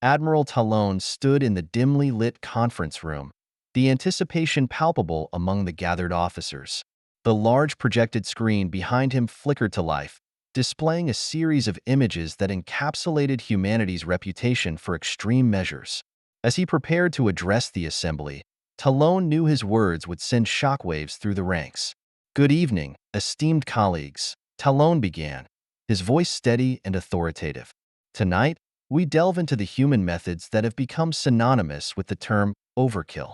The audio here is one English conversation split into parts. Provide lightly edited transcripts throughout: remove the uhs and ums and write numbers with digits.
Admiral Talon stood in the dimly lit conference room, the anticipation palpable among the gathered officers. The large projected screen behind him flickered to life, displaying a series of images that encapsulated humanity's reputation for extreme measures. As he prepared to address the assembly, Talon knew his words would send shockwaves through the ranks. "Good evening, esteemed colleagues," Talon began, his voice steady and authoritative. "Tonight, we delve into the human methods that have become synonymous with the term overkill.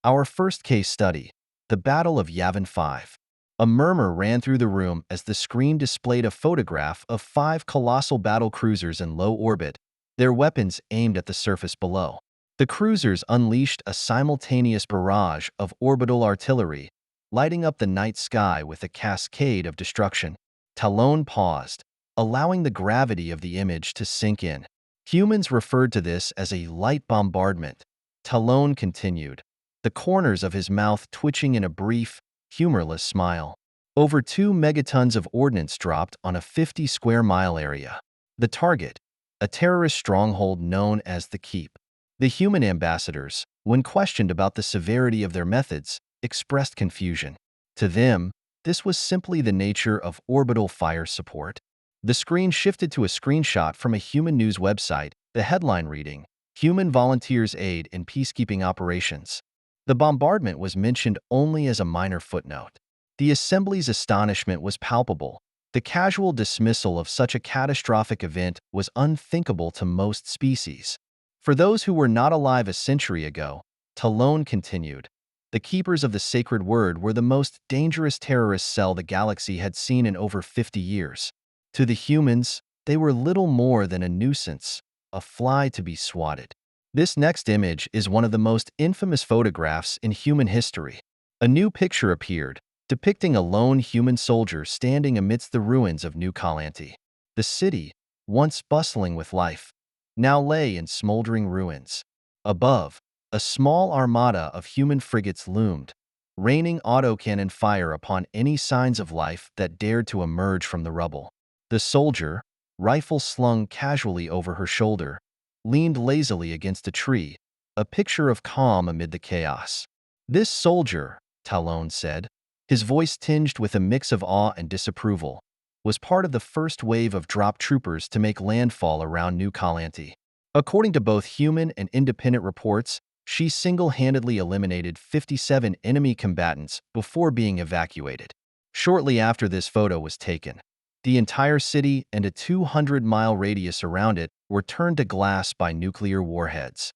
Our first case study, the Battle of Yavin 5. A murmur ran through the room as the screen displayed a photograph of 5 colossal battle cruisers in low orbit, their weapons aimed at the surface below. The cruisers unleashed a simultaneous barrage of orbital artillery, lighting up the night sky with a cascade of destruction. Talon paused, allowing the gravity of the image to sink in. Humans referred to this as a light bombardment. Talon continued, the corners of his mouth twitching in a brief, humorless smile. Over 2 megatons of ordnance dropped on a 50-square-mile area. The target, a terrorist stronghold known as the Keep. The human ambassadors, when questioned about the severity of their methods, expressed confusion. To them, this was simply the nature of orbital fire support. The screen shifted to a screenshot from a human news website, the headline reading, "Human Volunteers Aid in Peacekeeping Operations." The bombardment was mentioned only as a minor footnote. The assembly's astonishment was palpable. The casual dismissal of such a catastrophic event was unthinkable to most species. For those who were not alive a century ago, Talon continued, the Keepers of the Sacred Word were the most dangerous terrorist cell the galaxy had seen in over 50 years. To the humans, they were little more than a nuisance, a fly to be swatted. This next image is one of the most infamous photographs in human history. A new picture appeared, depicting a lone human soldier standing amidst the ruins of New Calante. The city, once bustling with life, now lay in smoldering ruins. Above, a small armada of human frigates loomed, raining autocannon fire upon any signs of life that dared to emerge from the rubble. The soldier, rifle slung casually over her shoulder, leaned lazily against a tree, a picture of calm amid the chaos. "This soldier," Talon said, his voice tinged with a mix of awe and disapproval, was part of the first wave of drop troopers to make landfall around New Calante. According to both human and independent reports, she single-handedly eliminated 57 enemy combatants before being evacuated. Shortly after this photo was taken, the entire city and a 200-mile radius around it were turned to glass by nuclear warheads.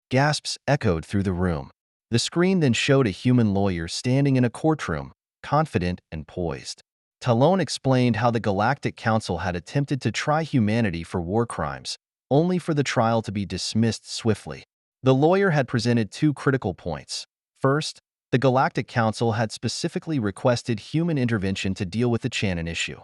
Gasps echoed through the room. The screen then showed a human lawyer standing in a courtroom, confident and poised. Talon explained how the Galactic Council had attempted to try humanity for war crimes, only for the trial to be dismissed swiftly. The lawyer had presented 2 critical points. First, the Galactic Council had specifically requested human intervention to deal with the Channon issue.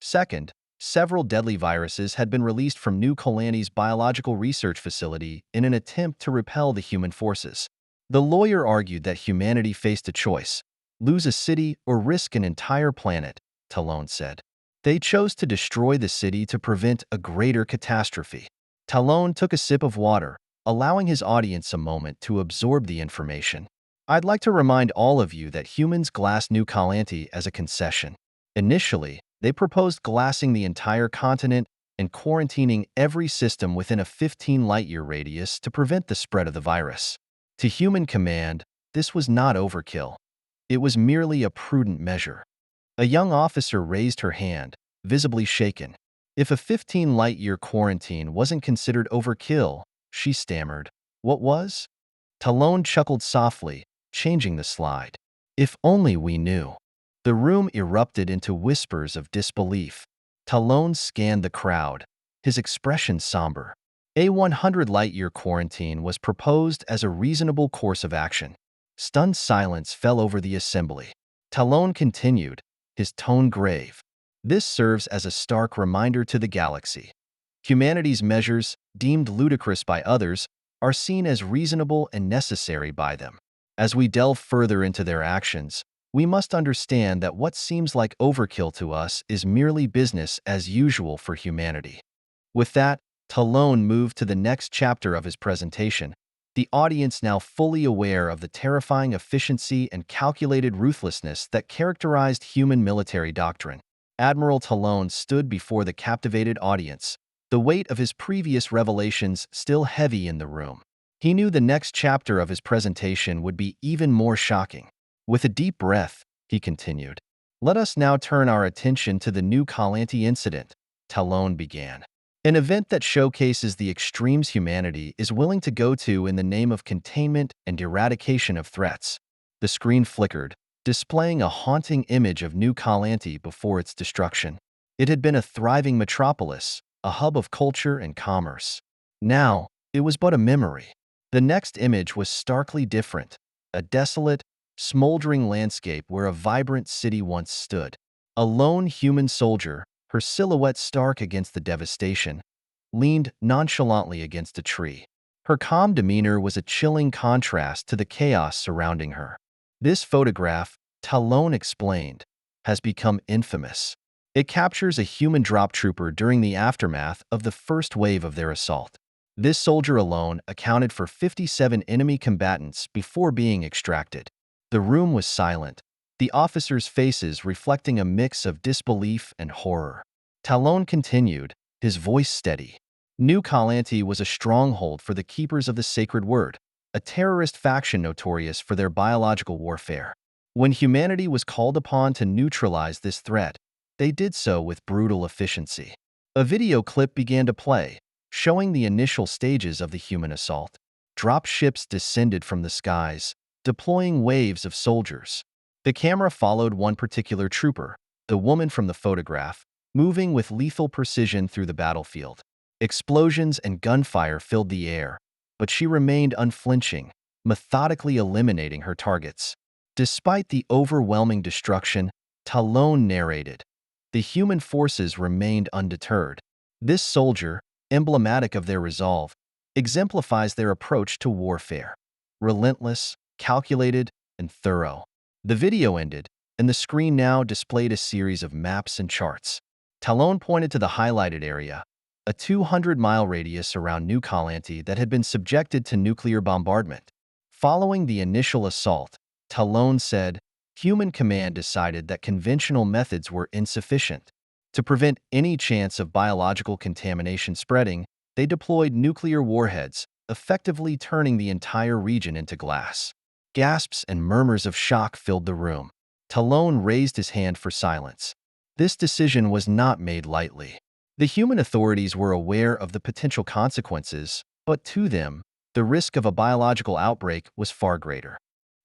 Second, several deadly viruses had been released from New Calante's biological research facility in an attempt to repel the human forces. The lawyer argued that humanity faced a choice: lose a city or risk an entire planet, Talon said. They chose to destroy the city to prevent a greater catastrophe. Talon took a sip of water, allowing his audience a moment to absorb the information. "I'd like to remind all of you that humans glassed New Calante as a concession. Initially, they proposed glassing the entire continent and quarantining every system within a 15-light-year radius to prevent the spread of the virus. To human command, this was not overkill. It was merely a prudent measure." A young officer raised her hand, visibly shaken. If a 15-light-year quarantine wasn't considered overkill, she stammered, "What was?" Talon chuckled softly, changing the slide. "If only we knew." The room erupted into whispers of disbelief. Talon scanned the crowd, his expression somber. A 100-light-year quarantine was proposed as a reasonable course of action. Stunned silence fell over the assembly. Talon continued, his tone grave. "This serves as a stark reminder to the galaxy. Humanity's measures, deemed ludicrous by others, are seen as reasonable and necessary by them. As we delve further into their actions, we must understand that what seems like overkill to us is merely business as usual for humanity." With that, Talon moved to the next chapter of his presentation, the audience now fully aware of the terrifying efficiency and calculated ruthlessness that characterized human military doctrine. Admiral Talon stood before the captivated audience, the weight of his previous revelations still heavy in the room. He knew the next chapter of his presentation would be even more shocking. With a deep breath, he continued, "Let us now turn our attention to the New Kalanti incident," Talon began. "An event that showcases the extremes humanity is willing to go to in the name of containment and eradication of threats." The screen flickered, displaying a haunting image of New Kalanti before its destruction. It had been a thriving metropolis, a hub of culture and commerce. Now, it was but a memory. The next image was starkly different, a desolate, smoldering landscape where a vibrant city once stood. A lone human soldier, her silhouette stark against the devastation, leaned nonchalantly against a tree. Her calm demeanor was a chilling contrast to the chaos surrounding her. This photograph, Talon explained, has become infamous. It captures a human drop trooper during the aftermath of the first wave of their assault. This soldier alone accounted for 57 enemy combatants before being extracted. The room was silent, the officers' faces reflecting a mix of disbelief and horror. Talon continued, his voice steady. New Kalanti was a stronghold for the Keepers of the Sacred Word, a terrorist faction notorious for their biological warfare. When humanity was called upon to neutralize this threat, they did so with brutal efficiency. A video clip began to play, showing the initial stages of the human assault. Drop ships descended from the skies, deploying waves of soldiers. The camera followed one particular trooper, the woman from the photograph, moving with lethal precision through the battlefield. Explosions and gunfire filled the air, but she remained unflinching, methodically eliminating her targets. Despite the overwhelming destruction, Talon narrated, the human forces remained undeterred. This soldier, emblematic of their resolve, exemplifies their approach to warfare. Relentless, calculated, and thorough. The video ended, and the screen now displayed a series of maps and charts. Talon pointed to the highlighted area, a 200-mile radius around New Kalanti that had been subjected to nuclear bombardment. Following the initial assault, Talon said, human command decided that conventional methods were insufficient. To prevent any chance of biological contamination spreading, they deployed nuclear warheads, effectively turning the entire region into glass. Gasps and murmurs of shock filled the room. Talon raised his hand for silence. This decision was not made lightly. The human authorities were aware of the potential consequences, but to them, the risk of a biological outbreak was far greater.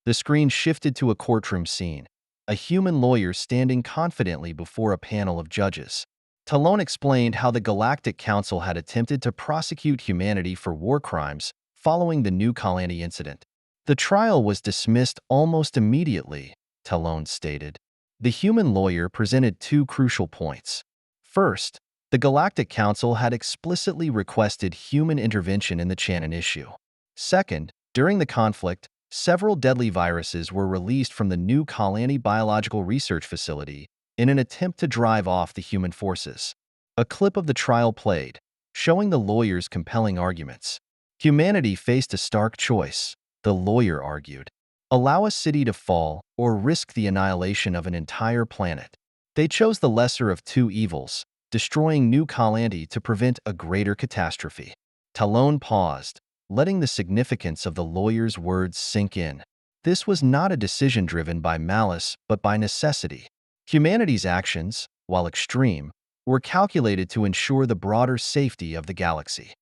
The screen shifted to a courtroom scene, a human lawyer standing confidently before a panel of judges. Talon explained how the Galactic Council had attempted to prosecute humanity for war crimes following the New Kalanti incident. The trial was dismissed almost immediately, Talon stated. The human lawyer presented two crucial points. First, the Galactic Council had explicitly requested human intervention in the Channon issue. Second, during the conflict, several deadly viruses were released from the New Kalanti Biological Research Facility in an attempt to drive off the human forces. A clip of the trial played, showing the lawyer's compelling arguments. Humanity faced a stark choice, the lawyer argued. Allow a city to fall or risk the annihilation of an entire planet. They chose the lesser of two evils, destroying New Kalanti to prevent a greater catastrophe. Talon paused, letting the significance of the lawyer's words sink in. This was not a decision driven by malice but by necessity. Humanity's actions, while extreme, were calculated to ensure the broader safety of the galaxy.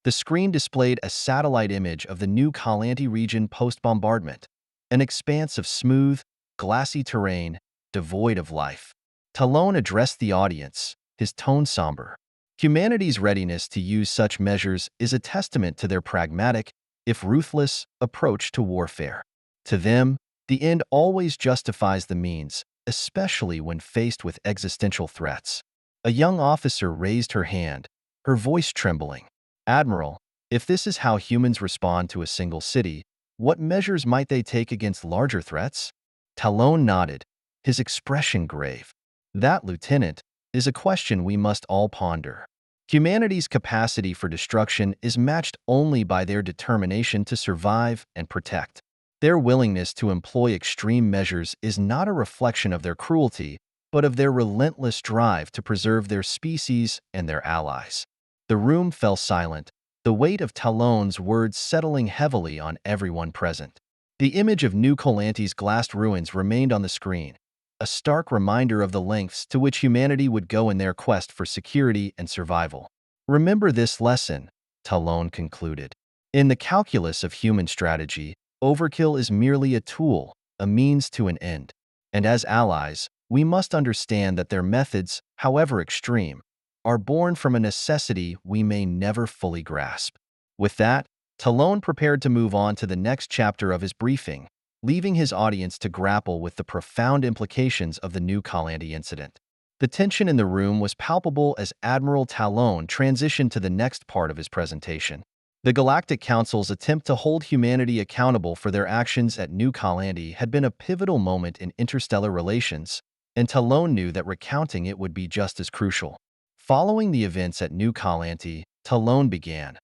The screen displayed a satellite image of the New Kalanti region post-bombardment, an expanse of smooth, glassy terrain, devoid of life. Talon addressed the audience, his tone somber. Humanity's readiness to use such measures is a testament to their pragmatic, if ruthless, approach to warfare. To them, the end always justifies the means, especially when faced with existential threats. A young officer raised her hand, her voice trembling. Admiral, if this is how humans respond to a single city, what measures might they take against larger threats? Talon nodded, his expression grave. That, Lieutenant, is a question we must all ponder. Humanity's capacity for destruction is matched only by their determination to survive and protect. Their willingness to employ extreme measures is not a reflection of their cruelty, but of their relentless drive to preserve their species and their allies. The room fell silent, the weight of Talon's words settling heavily on everyone present. The image of New Colante's glassed ruins remained on the screen, a stark reminder of the lengths to which humanity would go in their quest for security and survival. Remember this lesson, Talon concluded. In the calculus of human strategy, overkill is merely a tool, a means to an end. And as allies, we must understand that their methods, however extreme, are born from a necessity we may never fully grasp. With that, Talon prepared to move on to the next chapter of his briefing, leaving his audience to grapple with the profound implications of the New Colante incident. The tension in the room was palpable as Admiral Talon transitioned to the next part of his presentation. The Galactic Council's attempt to hold humanity accountable for their actions at New Colante had been a pivotal moment in interstellar relations, and Talon knew that recounting it would be just as crucial. Following the events at New Colante, Talon began.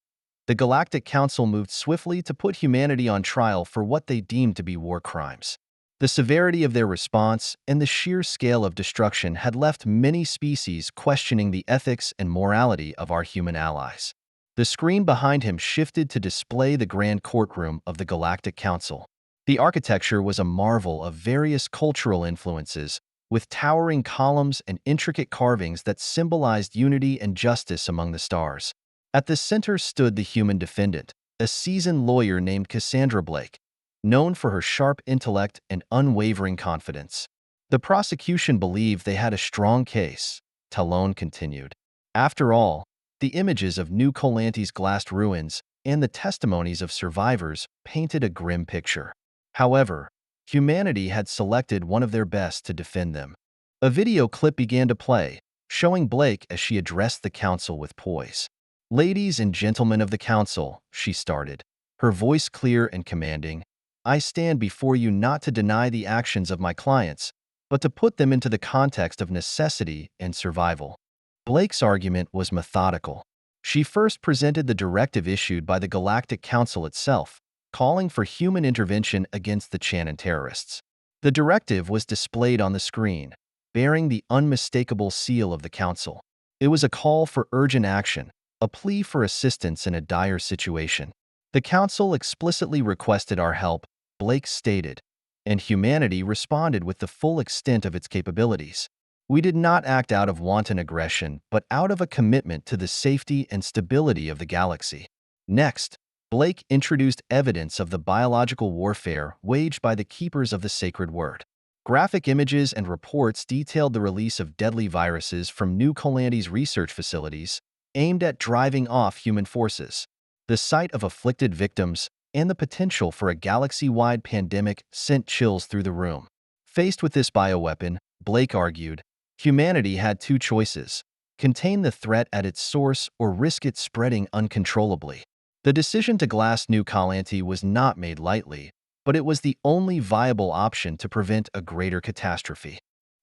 The Galactic Council moved swiftly to put humanity on trial for what they deemed to be war crimes. The severity of their response and the sheer scale of destruction had left many species questioning the ethics and morality of our human allies. The screen behind him shifted to display the grand courtroom of the Galactic Council. The architecture was a marvel of various cultural influences, with towering columns and intricate carvings that symbolized unity and justice among the stars. At the center stood the human defendant, a seasoned lawyer named Cassandra Blake, known for her sharp intellect and unwavering confidence. The prosecution believed they had a strong case, Talon continued. After all, the images of New Colante's glassed ruins and the testimonies of survivors painted a grim picture. However, humanity had selected one of their best to defend them. A video clip began to play, showing Blake as she addressed the council with poise. "Ladies and gentlemen of the council," she started, her voice clear and commanding, "I stand before you not to deny the actions of my clients, but to put them into the context of necessity and survival." Blake's argument was methodical. She first presented the directive issued by the Galactic Council itself, calling for human intervention against the Channon terrorists. The directive was displayed on the screen, bearing the unmistakable seal of the Council. It was a call for urgent action, a plea for assistance in a dire situation. "The Council explicitly requested our help," Blake stated, "and humanity responded with the full extent of its capabilities. We did not act out of wanton aggression, but out of a commitment to the safety and stability of the galaxy." Next, Blake introduced evidence of the biological warfare waged by the keepers of the sacred word. Graphic images and reports detailed the release of deadly viruses from New Colante's research facilities, aimed at driving off human forces. The sight of afflicted victims and the potential for a galaxy-wide pandemic sent chills through the room. Faced with this bioweapon, Blake argued, humanity had two choices: contain the threat at its source or risk it spreading uncontrollably. The decision to glass New Colante was not made lightly, but it was the only viable option to prevent a greater catastrophe.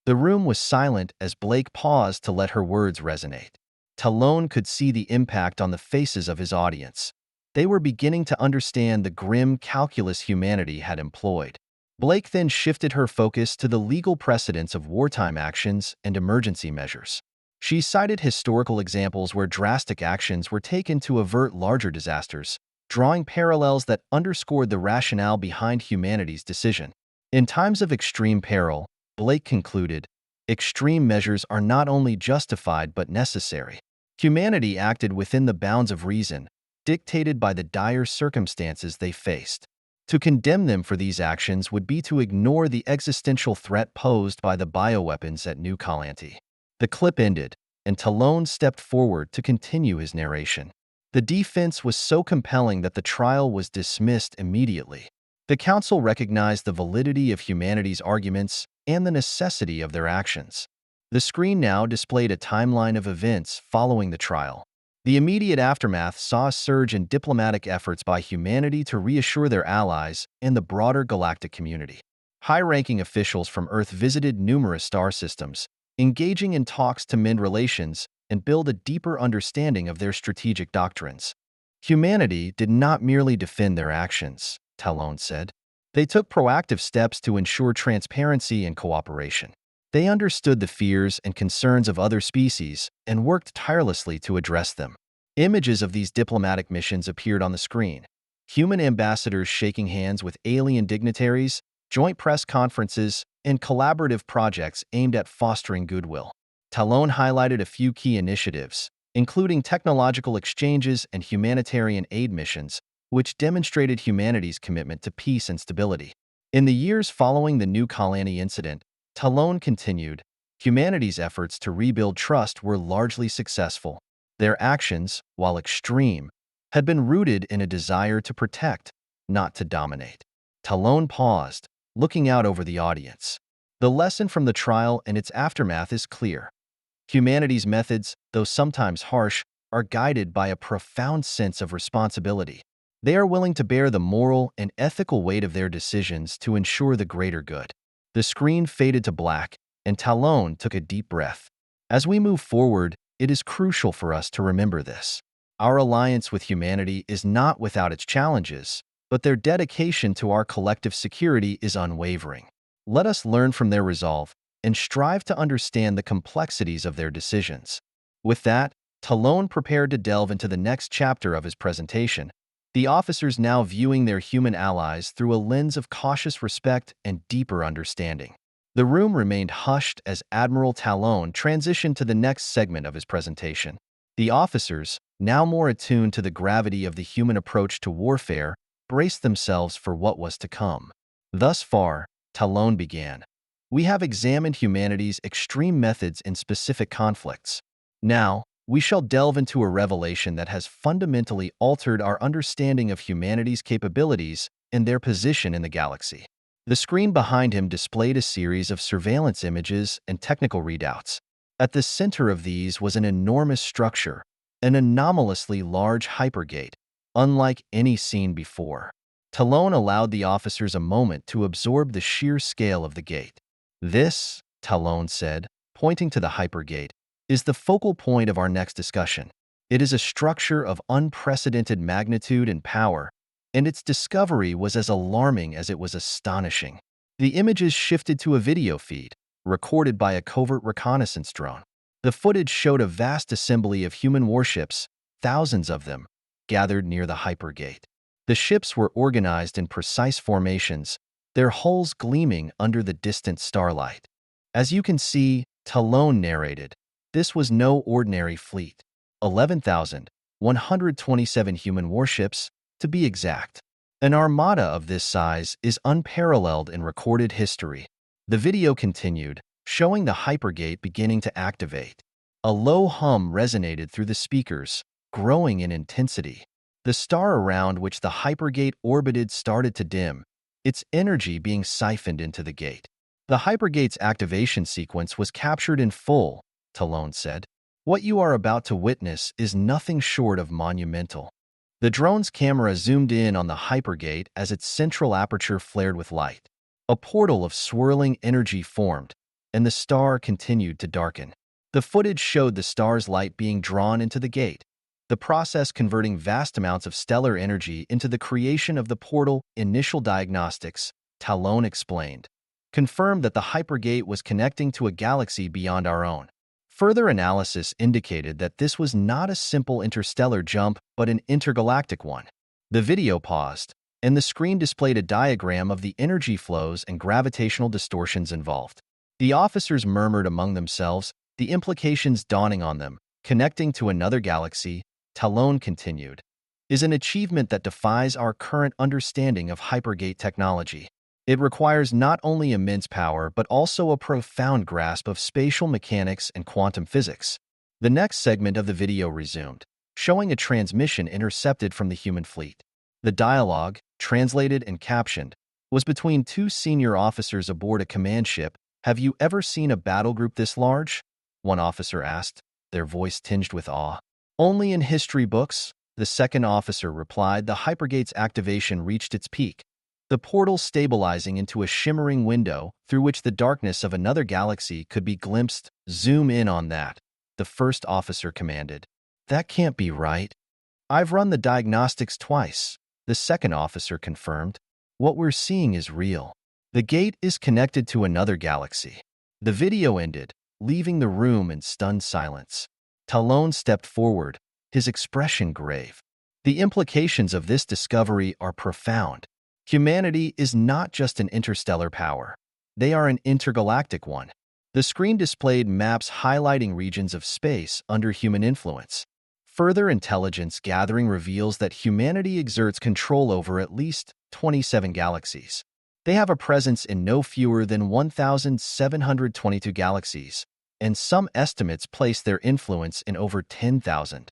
The room was silent as Blake paused to let her words resonate. Talon could see the impact on the faces of his audience. They were beginning to understand the grim calculus humanity had employed. Blake then shifted her focus to the legal precedents of wartime actions and emergency measures. She cited historical examples where drastic actions were taken to avert larger disasters, drawing parallels that underscored the rationale behind humanity's decision. In times of extreme peril, Blake concluded, extreme measures are not only justified but necessary. Humanity acted within the bounds of reason, dictated by the dire circumstances they faced. To condemn them for these actions would be to ignore the existential threat posed by the bioweapons at New Colante. The clip ended, and Talon stepped forward to continue his narration. The defense was so compelling that the trial was dismissed immediately. The council recognized the validity of humanity's arguments and the necessity of their actions. The screen now displayed a timeline of events following the trial. The immediate aftermath saw a surge in diplomatic efforts by humanity to reassure their allies and the broader galactic community. High-ranking officials from Earth visited numerous star systems, engaging in talks to mend relations and build a deeper understanding of their strategic doctrines. Humanity did not merely defend their actions, Talon said. They took proactive steps to ensure transparency and cooperation. They understood the fears and concerns of other species and worked tirelessly to address them. Images of these diplomatic missions appeared on the screen. Human ambassadors shaking hands with alien dignitaries, joint press conferences, and collaborative projects aimed at fostering goodwill. Talon highlighted a few key initiatives, including technological exchanges and humanitarian aid missions, which demonstrated humanity's commitment to peace and stability. In the years following the New Colony incident, Talon continued, humanity's efforts to rebuild trust were largely successful. Their actions, while extreme, had been rooted in a desire to protect, not to dominate. Talon paused, looking out over the audience. The lesson from the trial and its aftermath is clear. Humanity's methods, though sometimes harsh, are guided by a profound sense of responsibility. They are willing to bear the moral and ethical weight of their decisions to ensure the greater good. The screen faded to black, and Talon took a deep breath. As we move forward, it is crucial for us to remember this. Our alliance with humanity is not without its challenges, but their dedication to our collective security is unwavering. Let us learn from their resolve and strive to understand the complexities of their decisions. With that, Talon prepared to delve into the next chapter of his presentation, the officers now viewing their human allies through a lens of cautious respect and deeper understanding. The room remained hushed as Admiral Talon transitioned to the next segment of his presentation. The officers, now more attuned to the gravity of the human approach to warfare, braced themselves for what was to come. Thus far, Talon began. We have examined humanity's extreme methods in specific conflicts. Now, we shall delve into a revelation that has fundamentally altered our understanding of humanity's capabilities and their position in the galaxy. The screen behind him displayed a series of surveillance images and technical readouts. At the center of these was an enormous structure, an anomalously large hypergate, unlike any seen before. Talon allowed the officers a moment to absorb the sheer scale of the gate. This, Talon said, pointing to the hypergate, is the focal point of our next discussion. It is a structure of unprecedented magnitude and power, and its discovery was as alarming as it was astonishing. The images shifted to a video feed, recorded by a covert reconnaissance drone. The footage showed a vast assembly of human warships, thousands of them, gathered near the hypergate. The ships were organized in precise formations, their hulls gleaming under the distant starlight. As you can see, Talon narrated, this was no ordinary fleet. 11,127 human warships, to be exact. An armada of this size is unparalleled in recorded history. The video continued, showing the hypergate beginning to activate. A low hum resonated through the speakers, growing in intensity. The star around which the hypergate orbited started to dim, its energy being siphoned into the gate. The hypergate's activation sequence was captured in full, Talon said. What you are about to witness is nothing short of monumental. The drone's camera zoomed in on the hypergate as its central aperture flared with light. A portal of swirling energy formed, and the star continued to darken. The footage showed the star's light being drawn into the gate, the process converting vast amounts of stellar energy into the creation of the portal. Initial diagnostics, Talon explained, confirmed that the hypergate was connecting to a galaxy beyond our own. Further analysis indicated that this was not a simple interstellar jump, but an intergalactic one. The video paused, and the screen displayed a diagram of the energy flows and gravitational distortions involved. The officers murmured among themselves, the implications dawning on them. Connecting to another galaxy, Talon continued, is an achievement that defies our current understanding of hypergate technology. It requires not only immense power but also a profound grasp of spatial mechanics and quantum physics. The next segment of the video resumed, showing a transmission intercepted from the human fleet. The dialogue, translated and captioned, was between two senior officers aboard a command ship. Have you ever seen a battle group this large? One officer asked, their voice tinged with awe. Only in history books, the second officer replied. The hypergate's activation reached its peak, the portal stabilizing into a shimmering window through which the darkness of another galaxy could be glimpsed. Zoom in on that. the first officer commanded. "That can't be right." "I've run the diagnostics twice," the second officer confirmed. "What we're seeing is real. The gate is connected to another galaxy." The video ended, leaving the room in stunned silence. Talon stepped forward, his expression grave. The implications of this discovery are profound. Humanity is not just an interstellar power. They are an intergalactic one. The screen displayed maps highlighting regions of space under human influence. Further intelligence gathering reveals that humanity exerts control over at least 27 galaxies. They have a presence in no fewer than 1,722 galaxies, and some estimates place their influence in over 10,000.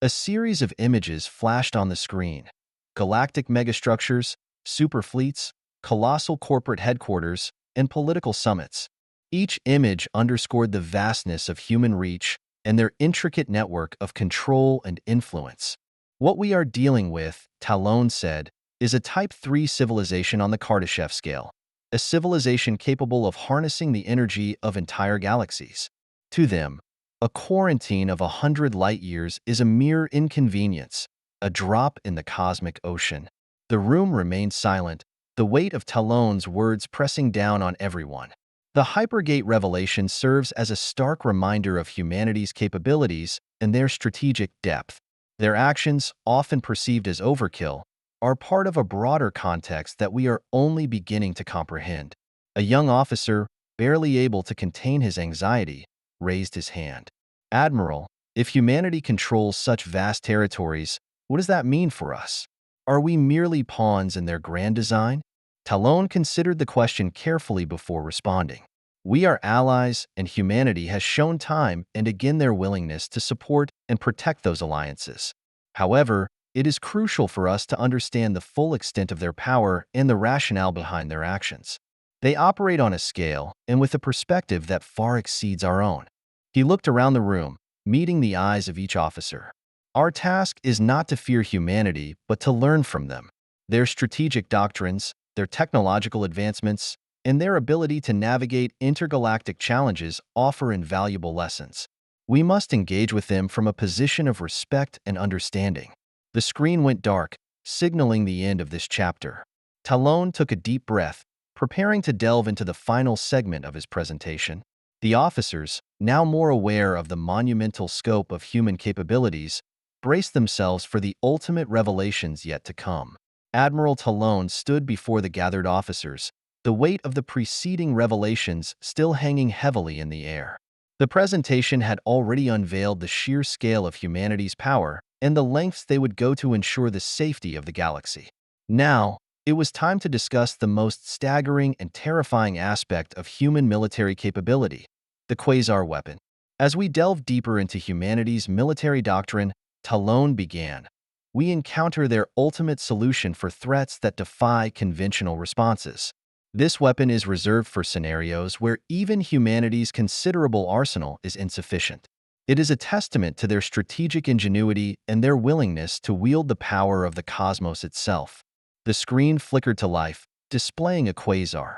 A series of images flashed on the screen: galactic megastructures, superfleets, colossal corporate headquarters, and political summits. Each image underscored the vastness of human reach and their intricate network of control and influence. "What we are dealing with," Talon said, "is a Type 3 civilization on the Kardashev scale, a civilization capable of harnessing the energy of entire galaxies. To them, a quarantine of 100 light-years is a mere inconvenience, a drop in the cosmic ocean." The room remained silent, the weight of Talon's words pressing down on everyone. The Hypergate revelation serves as a stark reminder of humanity's capabilities and their strategic depth. Their actions, often perceived as overkill, are part of a broader context that we are only beginning to comprehend. A young officer, barely able to contain his anxiety, raised his hand. "Admiral, if humanity controls such vast territories, what does that mean for us? Are we merely pawns in their grand design?" Talon considered the question carefully before responding. "We are allies, and humanity has shown time and again their willingness to support and protect those alliances. However, it is crucial for us to understand the full extent of their power and the rationale behind their actions. They operate on a scale and with a perspective that far exceeds our own." He looked around the room, meeting the eyes of each officer. "Our task is not to fear humanity, but to learn from them. Their strategic doctrines, their technological advancements, and their ability to navigate intergalactic challenges offer invaluable lessons. We must engage with them from a position of respect and understanding." The screen went dark, signaling the end of this chapter. Talon took a deep breath, preparing to delve into the final segment of his presentation. The officers, now more aware of the monumental scope of human capabilities, braced themselves for the ultimate revelations yet to come. Admiral Talon stood before the gathered officers, the weight of the preceding revelations still hanging heavily in the air. The presentation had already unveiled the sheer scale of humanity's power and the lengths they would go to ensure the safety of the galaxy. Now, it was time to discuss the most staggering and terrifying aspect of human military capability: the quasar weapon. As we delve deeper into humanity's military doctrine, Talon began. "We encounter their ultimate solution for threats that defy conventional responses. This weapon is reserved for scenarios where even humanity's considerable arsenal is insufficient. It is a testament to their strategic ingenuity and their willingness to wield the power of the cosmos itself." The screen flickered to life, displaying a quasar,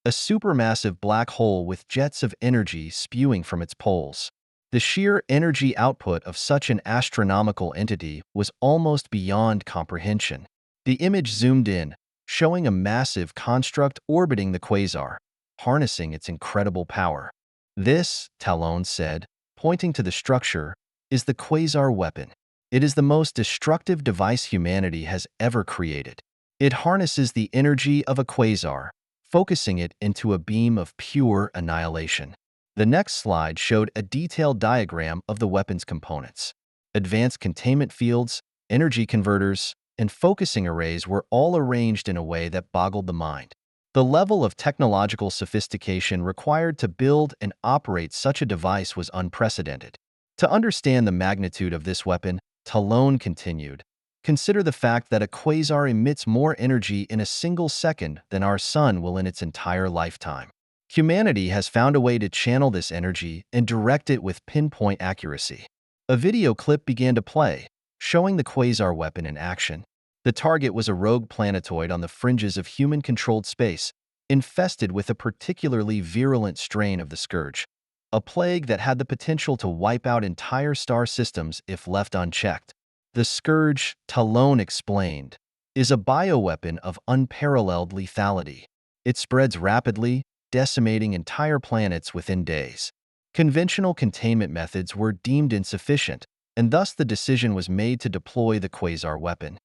a supermassive black hole with jets of energy spewing from its poles. The sheer energy output of such an astronomical entity was almost beyond comprehension. The image zoomed in, showing a massive construct orbiting the quasar, harnessing its incredible power. "This," Talon said, pointing to the structure, "is the quasar weapon. It is the most destructive device humanity has ever created. It harnesses the energy of a quasar, focusing it into a beam of pure annihilation." The next slide showed a detailed diagram of the weapon's components. Advanced containment fields, energy converters, and focusing arrays were all arranged in a way that boggled the mind. The level of technological sophistication required to build and operate such a device was unprecedented. To understand the magnitude of this weapon, Talon continued, "Consider the fact that a quasar emits more energy in a single second than our sun will in its entire lifetime. Humanity has found a way to channel this energy and direct it with pinpoint accuracy." A video clip began to play, showing the quasar weapon in action. The target was a rogue planetoid on the fringes of human-controlled space, infested with a particularly virulent strain of the scourge. a plague that had the potential to wipe out entire star systems if left unchecked. The Scourge, Talon explained, is a bioweapon of unparalleled lethality. It spreads rapidly, decimating entire planets within days. Conventional containment methods were deemed insufficient, and thus the decision was made to deploy the quasar weapon.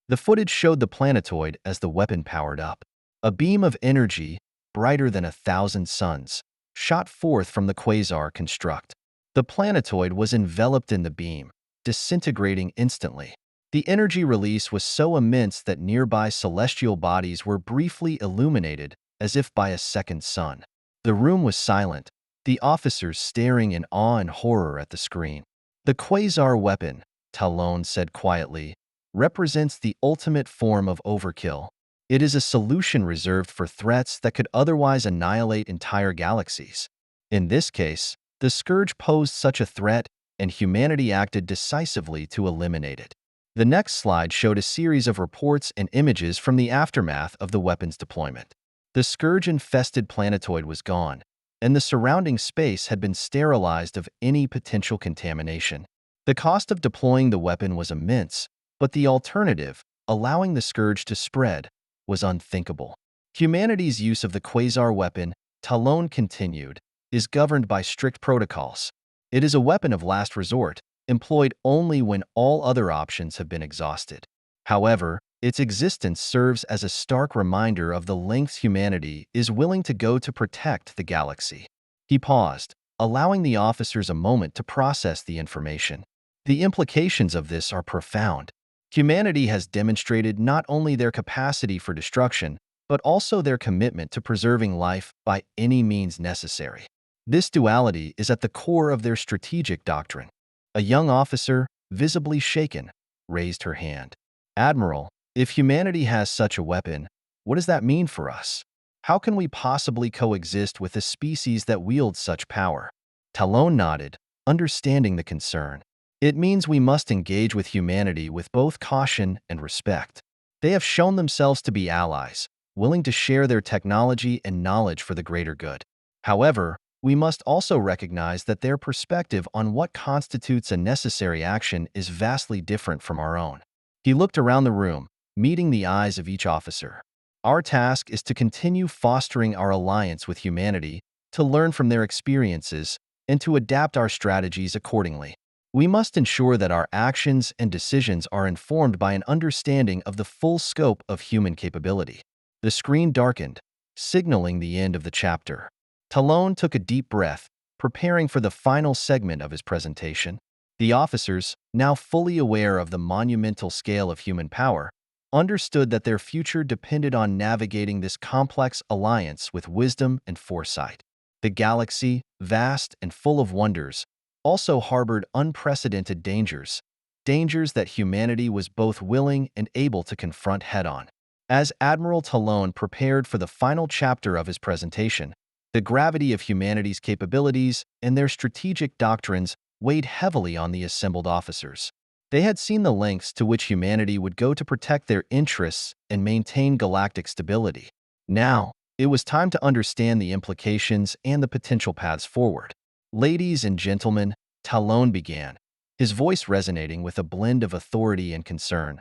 The footage showed the planetoid as the weapon powered up. A beam of energy, brighter than 1,000 suns, shot forth from the quasar construct. The planetoid was enveloped in the beam, disintegrating instantly. The energy release was so immense that nearby celestial bodies were briefly illuminated as if by a second sun. The room was silent, the officers staring in awe and horror at the screen. The quasar weapon, Talon said quietly, represents the ultimate form of overkill. It is a solution reserved for threats that could otherwise annihilate entire galaxies. In this case, the Scourge posed such a threat, and humanity acted decisively to eliminate it. The next slide showed a series of reports and images from the aftermath of the weapon's deployment. The Scourge-infested planetoid was gone, and the surrounding space had been sterilized of any potential contamination. The cost of deploying the weapon was immense, but the alternative, allowing the Scourge to spread, was unthinkable. Humanity's use of the quasar weapon, Talon continued, is governed by strict protocols. It is a weapon of last resort, employed only when all other options have been exhausted. However, its existence serves as a stark reminder of the lengths humanity is willing to go to protect the galaxy. He paused, allowing the officers a moment to process the information. The implications of this are profound. Humanity has demonstrated not only their capacity for destruction, but also their commitment to preserving life by any means necessary. This duality is at the core of their strategic doctrine. A young officer, visibly shaken, raised her hand. "Admiral, if humanity has such a weapon, what does that mean for us? How can we possibly coexist with a species that wields such power?" Talon nodded, understanding the concern. "It means we must engage with humanity with both caution and respect. They have shown themselves to be allies, willing to share their technology and knowledge for the greater good. However, we must also recognize that their perspective on what constitutes a necessary action is vastly different from our own." He looked around the room, meeting the eyes of each officer. "Our task is to continue fostering our alliance with humanity, to learn from their experiences, and to adapt our strategies accordingly. We must ensure that our actions and decisions are informed by an understanding of the full scope of human capability." The screen darkened, signaling the end of the chapter. Talon took a deep breath, preparing for the final segment of his presentation. The officers, now fully aware of the monumental scale of human power, understood that their future depended on navigating this complex alliance with wisdom and foresight. The galaxy, vast and full of wonders, also harbored unprecedented dangers, dangers that humanity was both willing and able to confront head-on. As Admiral Talon prepared for the final chapter of his presentation, the gravity of humanity's capabilities and their strategic doctrines weighed heavily on the assembled officers. They had seen the lengths to which humanity would go to protect their interests and maintain galactic stability. Now, it was time to understand the implications and the potential paths forward. "Ladies and gentlemen," Talon began, his voice resonating with a blend of authority and concern.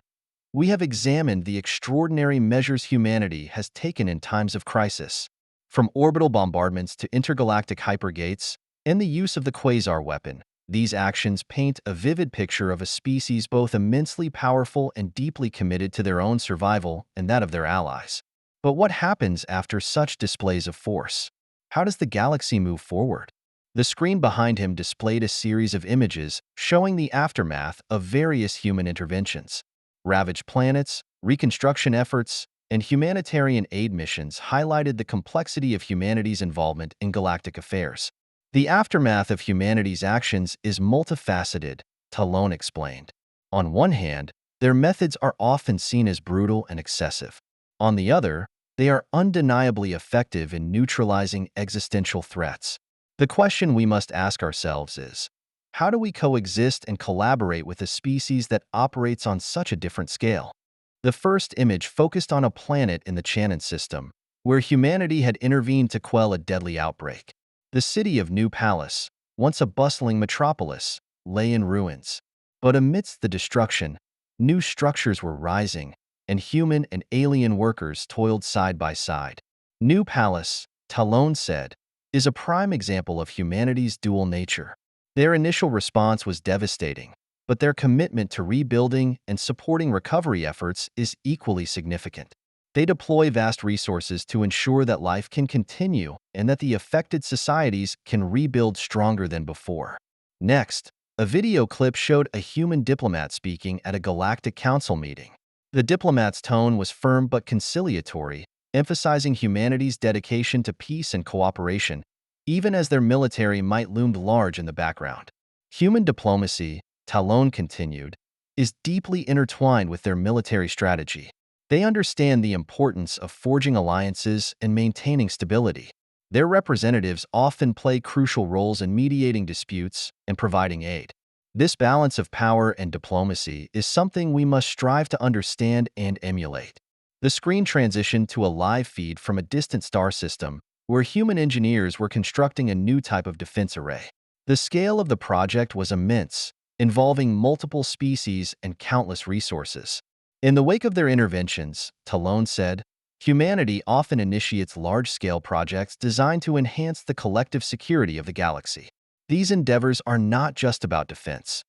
"We have examined the extraordinary measures humanity has taken in times of crisis. From orbital bombardments to intergalactic hypergates and the use of the quasar weapon, these actions paint a vivid picture of a species both immensely powerful and deeply committed to their own survival and that of their allies. But what happens after such displays of force? How does the galaxy move forward?" The screen behind him displayed a series of images showing the aftermath of various human interventions. Ravaged planets, reconstruction efforts, and humanitarian aid missions highlighted the complexity of humanity's involvement in galactic affairs. "The aftermath of humanity's actions is multifaceted," Talon explained. "On one hand, their methods are often seen as brutal and excessive. On the other, they are undeniably effective in neutralizing existential threats. The question we must ask ourselves is, how do we coexist and collaborate with a species that operates on such a different scale?" The first image focused on a planet in the Channon system, where humanity had intervened to quell a deadly outbreak. The city of New Palace, once a bustling metropolis, lay in ruins. But amidst the destruction, new structures were rising, and human and alien workers toiled side by side. New Palace, Talon said, is a prime example of humanity's dual nature. Their initial response was devastating, but their commitment to rebuilding and supporting recovery efforts is equally significant. They deploy vast resources to ensure that life can continue and that the affected societies can rebuild stronger than before. Next, a video clip showed a human diplomat speaking at a Galactic Council meeting. The diplomat's tone was firm but conciliatory, emphasizing humanity's dedication to peace and cooperation, even as their military might loom large in the background. Human diplomacy, Talon continued, is deeply intertwined with their military strategy. They understand the importance of forging alliances and maintaining stability. Their representatives often play crucial roles in mediating disputes and providing aid. This balance of power and diplomacy is something we must strive to understand and emulate. The screen transitioned to a live feed from a distant star system where human engineers were constructing a new type of defense array. The scale of the project was immense, involving multiple species and countless resources. In the wake of their interventions, Talon said, humanity often initiates large-scale projects designed to enhance the collective security of the galaxy. These endeavors are not just about defense.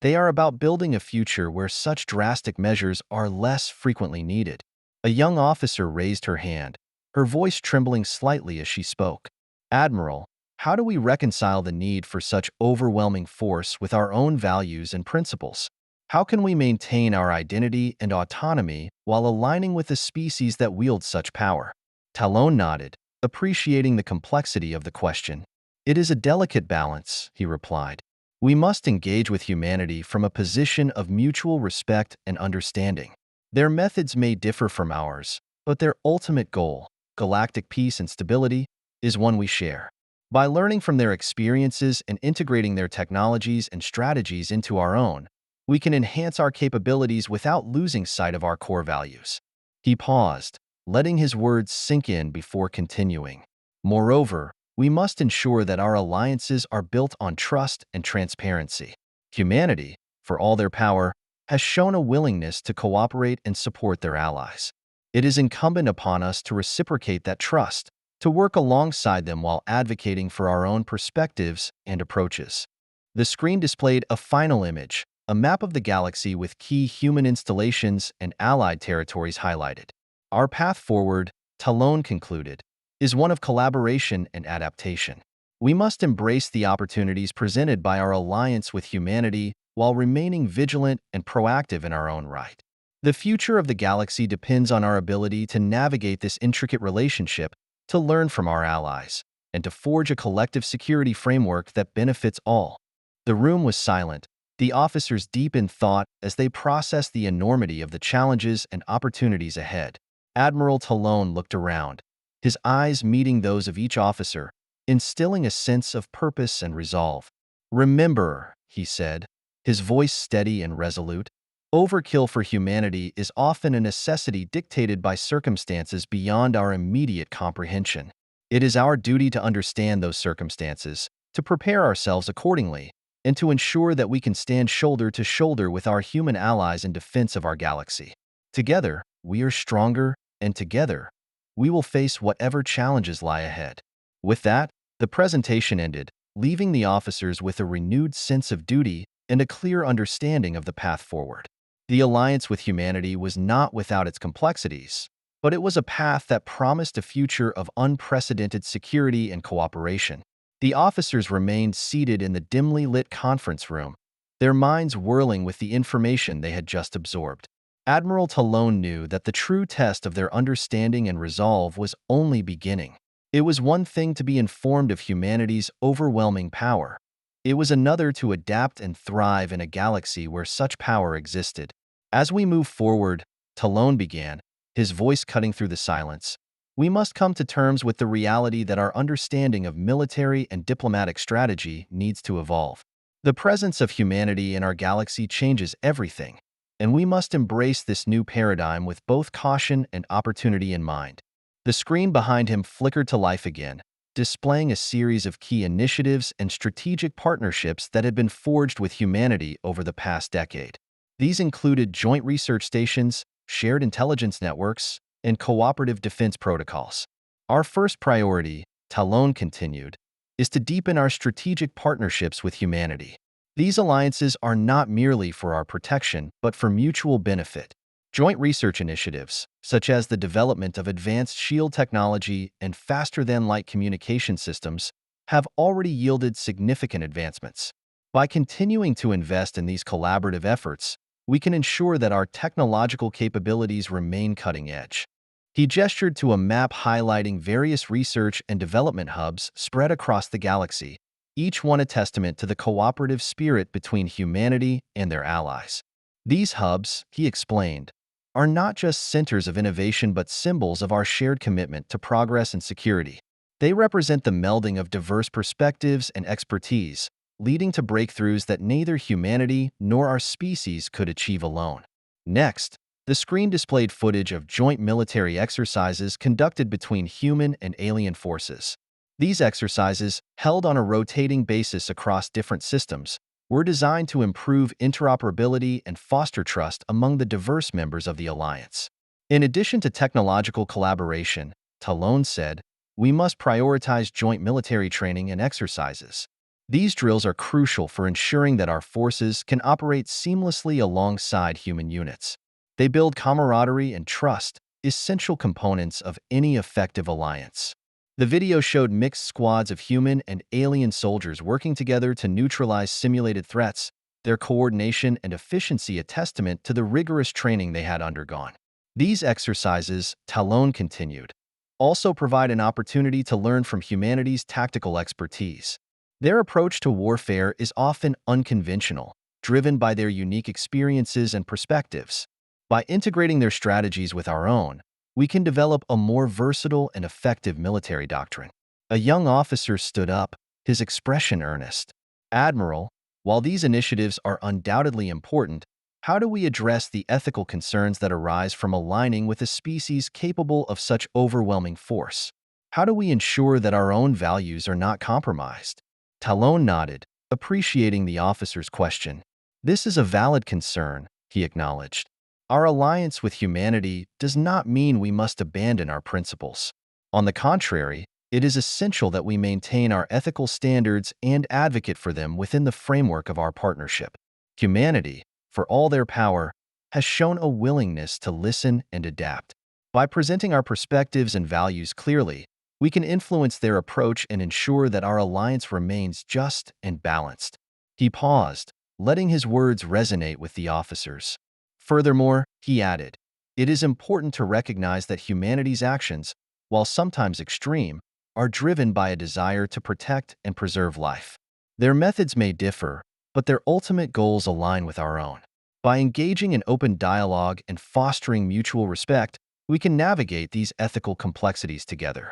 They are about building a future where such drastic measures are less frequently needed. A young officer raised her hand, her voice trembling slightly as she spoke. Admiral, how do we reconcile the need for such overwhelming force with our own values and principles? How can we maintain our identity and autonomy while aligning with a species that wields such power? Talon nodded, appreciating the complexity of the question. It is a delicate balance, he replied. We must engage with humanity from a position of mutual respect and understanding. Their methods may differ from ours, but their ultimate goal, galactic peace and stability, is one we share. By learning from their experiences and integrating their technologies and strategies into our own, we can enhance our capabilities without losing sight of our core values. He paused, letting his words sink in before continuing. Moreover, we must ensure that our alliances are built on trust and transparency. Humanity, for all their power, has shown a willingness to cooperate and support their allies. It is incumbent upon us to reciprocate that trust, to work alongside them while advocating for our own perspectives and approaches. The screen displayed a final image, a map of the galaxy with key human installations and allied territories highlighted. Our path forward, Talon concluded, is one of collaboration and adaptation. We must embrace the opportunities presented by our alliance with humanity while remaining vigilant and proactive in our own right. The future of the galaxy depends on our ability to navigate this intricate relationship, to learn from our allies, and to forge a collective security framework that benefits all. The room was silent, the officers deep in thought as they processed the enormity of the challenges and opportunities ahead. Admiral Talon looked around, his eyes meeting those of each officer, instilling a sense of purpose and resolve. Remember, he said, his voice steady and resolute, overkill for humanity is often a necessity dictated by circumstances beyond our immediate comprehension. It is our duty to understand those circumstances, to prepare ourselves accordingly, and to ensure that we can stand shoulder to shoulder with our human allies in defense of our galaxy. Together, we are stronger, and together, we will face whatever challenges lie ahead. With that, the presentation ended, leaving the officers with a renewed sense of duty and a clear understanding of the path forward. The alliance with humanity was not without its complexities, but it was a path that promised a future of unprecedented security and cooperation. The officers remained seated in the dimly lit conference room, their minds whirling with the information they had just absorbed. Admiral Talon knew that the true test of their understanding and resolve was only beginning. It was one thing to be informed of humanity's overwhelming power. It was another to adapt and thrive in a galaxy where such power existed. As we move forward, Talon began, his voice cutting through the silence, we must come to terms with the reality that our understanding of military and diplomatic strategy needs to evolve. The presence of humanity in our galaxy changes everything, and we must embrace this new paradigm with both caution and opportunity in mind. The screen behind him flickered to life again, displaying a series of key initiatives and strategic partnerships that had been forged with humanity over the past decade. These included joint research stations, shared intelligence networks, and cooperative defense protocols. Our first priority, Talon continued, is to deepen our strategic partnerships with humanity. These alliances are not merely for our protection, but for mutual benefit. Joint research initiatives, such as the development of advanced shield technology and faster-than-light communication systems, have already yielded significant advancements. By continuing to invest in these collaborative efforts, we can ensure that our technological capabilities remain cutting-edge. He gestured to a map highlighting various research and development hubs spread across the galaxy, each one a testament to the cooperative spirit between humanity and their allies. These hubs, he explained, are not just centers of innovation but symbols of our shared commitment to progress and security. They represent the melding of diverse perspectives and expertise, leading to breakthroughs that neither humanity nor our species could achieve alone. Next, the screen displayed footage of joint military exercises conducted between human and alien forces. These exercises, held on a rotating basis across different systems, were designed to improve interoperability and foster trust among the diverse members of the alliance. In addition to technological collaboration, Talon said, we must prioritize joint military training and exercises. These drills are crucial for ensuring that our forces can operate seamlessly alongside human units. They build camaraderie and trust, essential components of any effective alliance. The video showed mixed squads of human and alien soldiers working together to neutralize simulated threats, their coordination and efficiency a testament to the rigorous training they had undergone. These exercises, Talon continued, also provide an opportunity to learn from humanity's tactical expertise. Their approach to warfare is often unconventional, driven by their unique experiences and perspectives. By integrating their strategies with our own, we can develop a more versatile and effective military doctrine. A young officer stood up, his expression earnest. Admiral, while these initiatives are undoubtedly important, how do we address the ethical concerns that arise from aligning with a species capable of such overwhelming force? How do we ensure that our own values are not compromised? Talon nodded, appreciating the officer's question. This is a valid concern, he acknowledged. Our alliance with humanity does not mean we must abandon our principles. On the contrary, it is essential that we maintain our ethical standards and advocate for them within the framework of our partnership. Humanity, for all their power, has shown a willingness to listen and adapt. By presenting our perspectives and values clearly, we can influence their approach and ensure that our alliance remains just and balanced. He paused, letting his words resonate with the officers. Furthermore, he added, it is important to recognize that humanity's actions, while sometimes extreme, are driven by a desire to protect and preserve life. Their methods may differ, but their ultimate goals align with our own. By engaging in open dialogue and fostering mutual respect, we can navigate these ethical complexities together.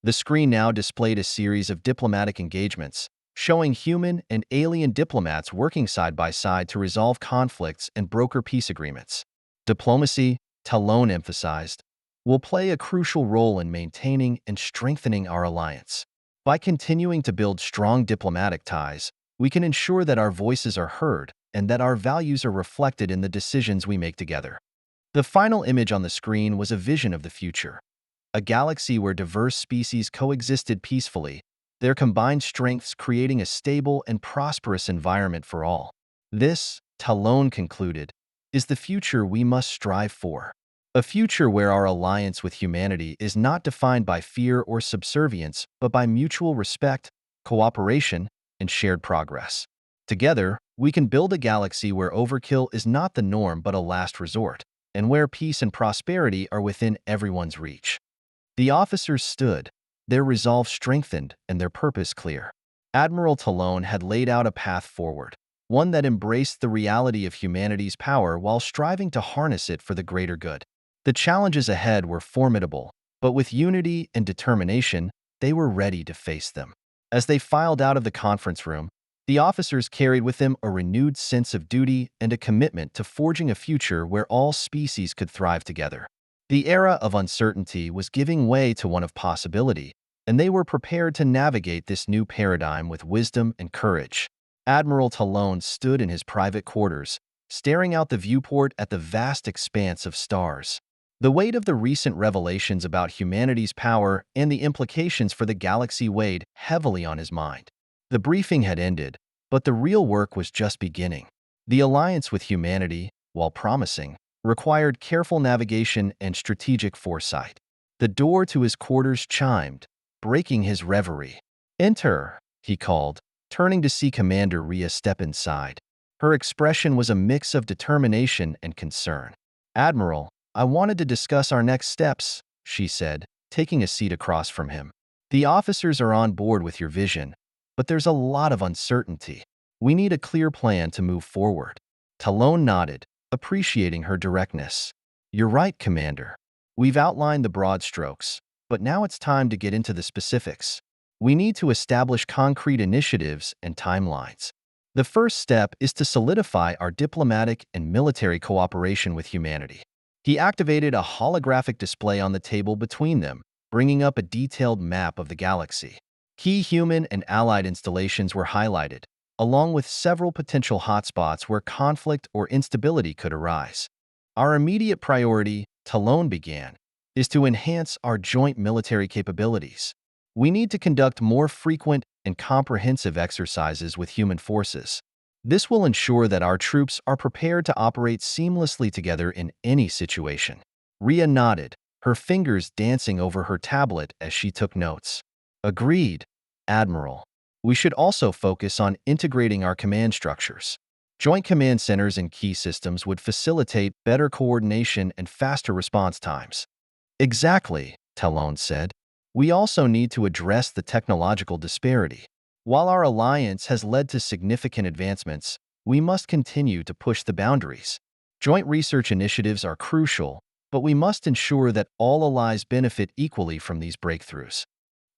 The screen now displayed a series of diplomatic engagements, showing human and alien diplomats working side by side to resolve conflicts and broker peace agreements. Diplomacy, Talon emphasized, will play a crucial role in maintaining and strengthening our alliance. By continuing to build strong diplomatic ties, we can ensure that our voices are heard and that our values are reflected in the decisions we make together. The final image on the screen was a vision of the future, a galaxy where diverse species coexisted peacefully, their combined strengths creating a stable and prosperous environment for all. This, Talon concluded, is the future we must strive for. A future where our alliance with humanity is not defined by fear or subservience, but by mutual respect, cooperation, and shared progress. Together, we can build a galaxy where overkill is not the norm but a last resort, and where peace and prosperity are within everyone's reach. The officers stood, their resolve strengthened and their purpose clear. Admiral Talon had laid out a path forward, one that embraced the reality of humanity's power while striving to harness it for the greater good. The challenges ahead were formidable, but with unity and determination, they were ready to face them. As they filed out of the conference room, the officers carried with them a renewed sense of duty and a commitment to forging a future where all species could thrive together. The era of uncertainty was giving way to one of possibility, and they were prepared to navigate this new paradigm with wisdom and courage. Admiral Talon stood in his private quarters, staring out the viewport at the vast expanse of stars. The weight of the recent revelations about humanity's power and the implications for the galaxy weighed heavily on his mind. The briefing had ended, but the real work was just beginning. The alliance with humanity, while promising, required careful navigation and strategic foresight. The door to his quarters chimed, breaking his reverie. "Enter," he called, turning to see Commander Rhea step inside. Her expression was a mix of determination and concern. "Admiral, I wanted to discuss our next steps," she said, taking a seat across from him. "The officers are on board with your vision, but there's a lot of uncertainty. We need a clear plan to move forward." Talon nodded, appreciating her directness. "You're right, Commander. We've outlined the broad strokes, but now it's time to get into the specifics. We need to establish concrete initiatives and timelines. The first step is to solidify our diplomatic and military cooperation with humanity." He activated a holographic display on the table between them, bringing up a detailed map of the galaxy. Key human and allied installations were highlighted, along with several potential hotspots where conflict or instability could arise. "Our immediate priority," Talon began, "is to enhance our joint military capabilities. We need to conduct more frequent and comprehensive exercises with human forces. This will ensure that our troops are prepared to operate seamlessly together in any situation." Rhea nodded, her fingers dancing over her tablet as she took notes. "Agreed, Admiral. We should also focus on integrating our command structures. Joint command centers and key systems would facilitate better coordination and faster response times." "Exactly," Talon said. "We also need to address the technological disparity. While our alliance has led to significant advancements, we must continue to push the boundaries. Joint research initiatives are crucial, but we must ensure that all allies benefit equally from these breakthroughs."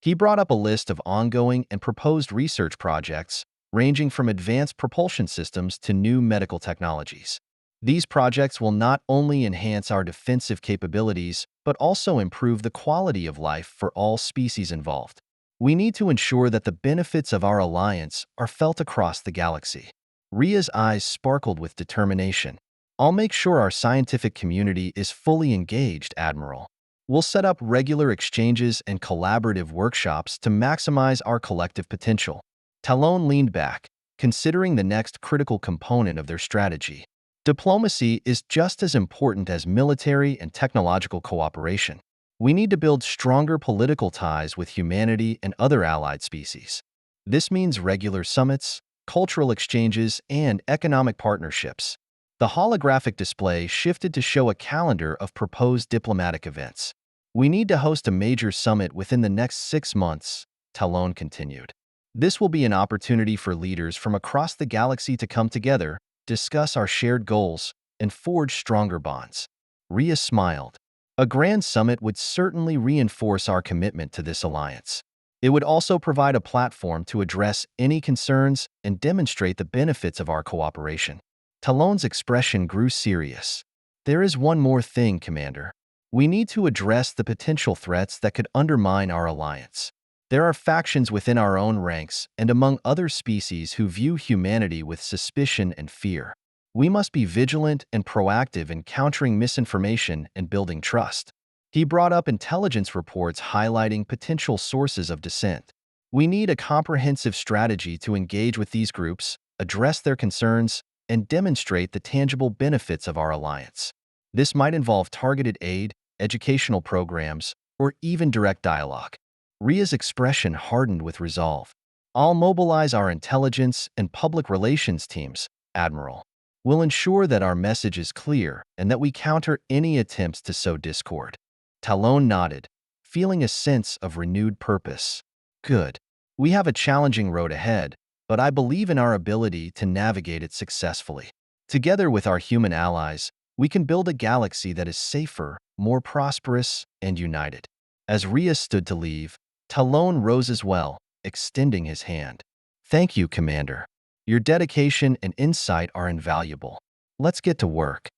He brought up a list of ongoing and proposed research projects, ranging from advanced propulsion systems to new medical technologies. These projects will not only enhance our defensive capabilities, but also improve the quality of life for all species involved. We need to ensure that the benefits of our alliance are felt across the galaxy. Rhea's eyes sparkled with determination. "I'll make sure our scientific community is fully engaged, Admiral. We'll set up regular exchanges and collaborative workshops to maximize our collective potential." Talon leaned back, considering the next critical component of their strategy. Diplomacy is just as important as military and technological cooperation. We need to build stronger political ties with humanity and other allied species. This means regular summits, cultural exchanges, and economic partnerships. The holographic display shifted to show a calendar of proposed diplomatic events. "We need to host a major summit within the next 6 months," Talon continued. "This will be an opportunity for leaders from across the galaxy to come together, discuss our shared goals, and forge stronger bonds." Rhea smiled. "A grand summit would certainly reinforce our commitment to this alliance. It would also provide a platform to address any concerns and demonstrate the benefits of our cooperation." Talon's expression grew serious. "There is one more thing, Commander. We need to address the potential threats that could undermine our alliance. There are factions within our own ranks and among other species who view humanity with suspicion and fear. We must be vigilant and proactive in countering misinformation and building trust." He brought up intelligence reports highlighting potential sources of dissent. "We need a comprehensive strategy to engage with these groups, address their concerns, and demonstrate the tangible benefits of our alliance. This might involve targeted aid, educational programs, or even direct dialogue." Rhea's expression hardened with resolve. "I'll mobilize our intelligence and public relations teams, Admiral. We'll ensure that our message is clear and that we counter any attempts to sow discord." Talon nodded, feeling a sense of renewed purpose. "Good. We have a challenging road ahead, but I believe in our ability to navigate it successfully. Together with our human allies, we can build a galaxy that is safer, more prosperous, and united." As Rhea stood to leave, Talon rose as well, extending his hand. "Thank you, Commander. Your dedication and insight are invaluable. Let's get to work."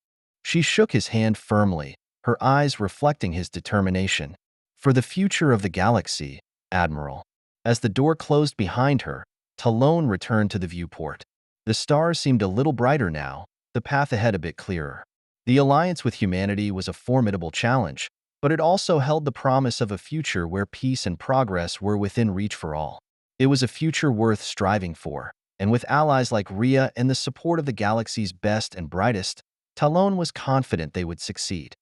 She shook his hand firmly, her eyes reflecting his determination. For the future of the galaxy, Admiral. As the door closed behind her, Talon returned to the viewport. The stars seemed a little brighter now, the path ahead a bit clearer. The alliance with humanity was a formidable challenge, but it also held the promise of a future where peace and progress were within reach for all. It was a future worth striving for, and with allies like Rhea and the support of the galaxy's best and brightest, Talon was confident they would succeed.